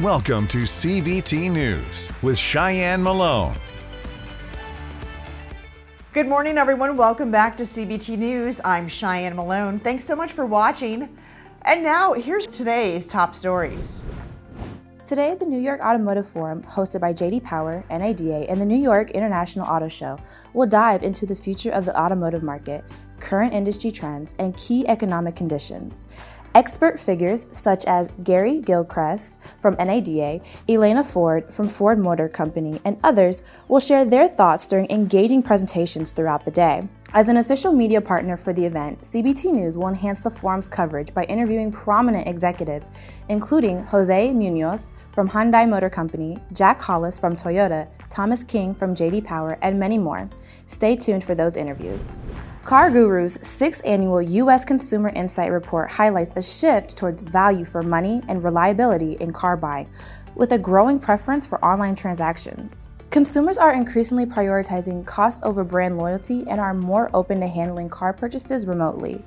Welcome to CBT News with Cheyenne Malone. Good morning, everyone. Welcome back to CBT News. I'm Cheyenne Malone. Thanks so much for watching. And now, here's today's top stories. Today, the New York Automotive Forum, hosted by J.D. Power, NADA, and the New York International Auto Show, will dive into the future of the automotive market, current industry trends, and key economic conditions. Expert figures such as Gary Gilchrist from NADA, Elena Ford from Ford Motor Company, and others will share their thoughts during engaging presentations throughout the day. As an official media partner for the event, CBT News will enhance the forum's coverage by interviewing prominent executives, including Jose Munoz from Hyundai Motor Company, Jack Hollis from Toyota, Thomas King from J.D. Power, and many more. Stay tuned for those interviews. Car Guru's 6th annual U.S. Consumer Insight Report highlights a shift towards value for money and reliability in car buying, with a growing preference for online transactions. Consumers are increasingly prioritizing cost over brand loyalty and are more open to handling car purchases remotely.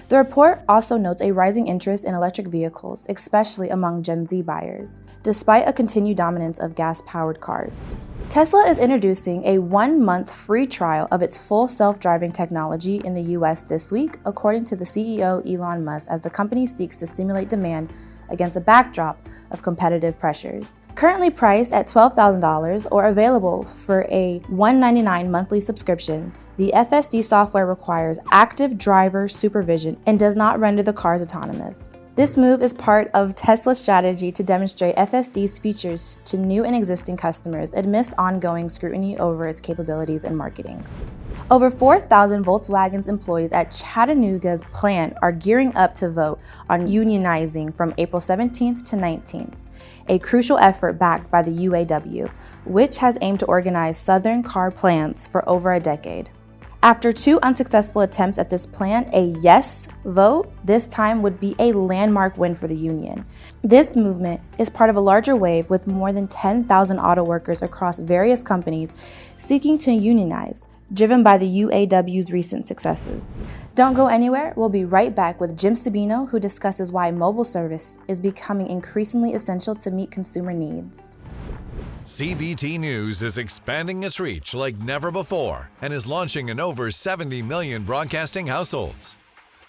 The report also notes a rising interest in electric vehicles, especially among Gen Z buyers, despite a continued dominance of gas-powered cars. Tesla is introducing a 1-month free trial of its full self-driving technology in the U.S. this week, according to the CEO Elon Musk, as the company seeks to stimulate demand against a backdrop of competitive pressures. Currently priced at $12,000 or available for a $199 monthly subscription, the FSD software requires active driver supervision and does not render the cars autonomous. This move is part of Tesla's strategy to demonstrate FSD's features to new and existing customers amidst ongoing scrutiny over its capabilities and marketing. Over 4,000 Volkswagen's employees at Chattanooga's plant are gearing up to vote on unionizing from April 17th to 19th, a crucial effort backed by the UAW, which has aimed to organize Southern car plants for over a decade. After 2 unsuccessful attempts at this plan, a yes vote this time would be a landmark win for the union. This movement is part of a larger wave with more than 10,000 auto workers across various companies seeking to unionize, driven by the UAW's recent successes. Don't go anywhere. We'll be right back with Jim Sabino, who discusses why mobile service is becoming increasingly essential to meet consumer needs. CBT News is expanding its reach like never before and is launching in over 70 million broadcasting households.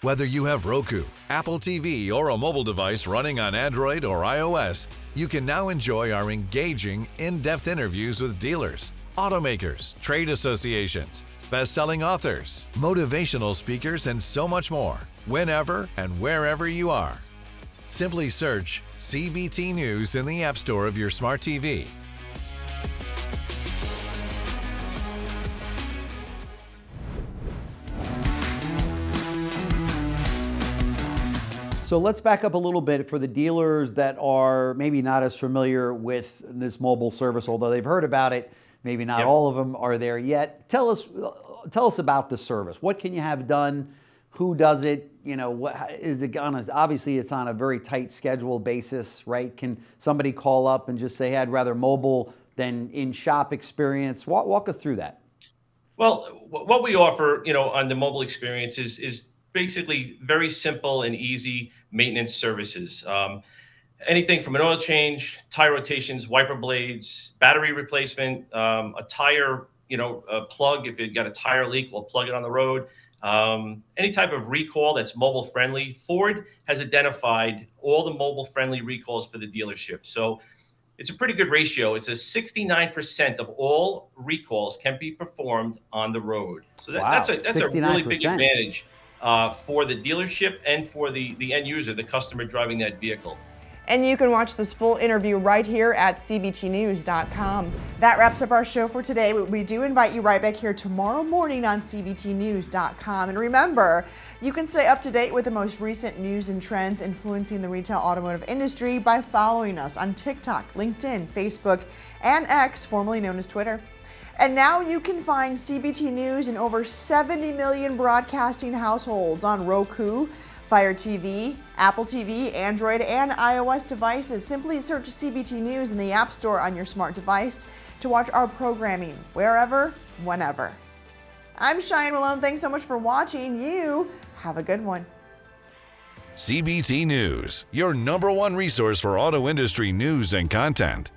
Whether you have Roku, Apple TV, or a mobile device running on Android or iOS, you can now enjoy our engaging, in-depth interviews with dealers, automakers, trade associations, best-selling authors, motivational speakers, and so much more, whenever and wherever you are. Simply search CBT News in the App Store of your smart TV. So let's back up a little bit for the dealers that are maybe not as familiar with this mobile service, although they've heard about it. Maybe not all of them are there yet. Tell us about the service. What can you have done? Who does it? You know, what is it on? Obviously, it's on a very tight schedule basis, right? Can somebody call up and just say, hey, I'd rather mobile than in-shop experience? Walk us through that. Well, what we offer, on the mobile experience is basically very simple and easy maintenance services. Anything from an oil change, tire rotations, wiper blades, battery replacement, a tire, a plug. If you've got a tire leak, we'll plug it on the road. Any type of recall that's mobile friendly. Ford has identified all the mobile friendly recalls for the dealership. So it's a pretty good ratio. It's a 69% of all recalls can be performed on the road. So that's a really big advantage for the dealership and for the end user, the customer driving that vehicle. And you can watch this full interview right here at cbtnews.com. That wraps up our show for today, but we do invite you right back here tomorrow morning on cbtnews.com. And remember, you can stay up to date with the most recent news and trends influencing the retail automotive industry by following us on TikTok, LinkedIn, Facebook, and X, formerly known as Twitter. And now you can find CBT News in over 70 million broadcasting households on Roku, Fire TV, Apple TV, Android, and iOS devices. Simply search CBT News in the App Store on your smart device to watch our programming wherever, whenever. I'm Cheyenne Malone. Thanks so much for watching. You have a good one. CBT News, your #1 resource for auto industry news and content.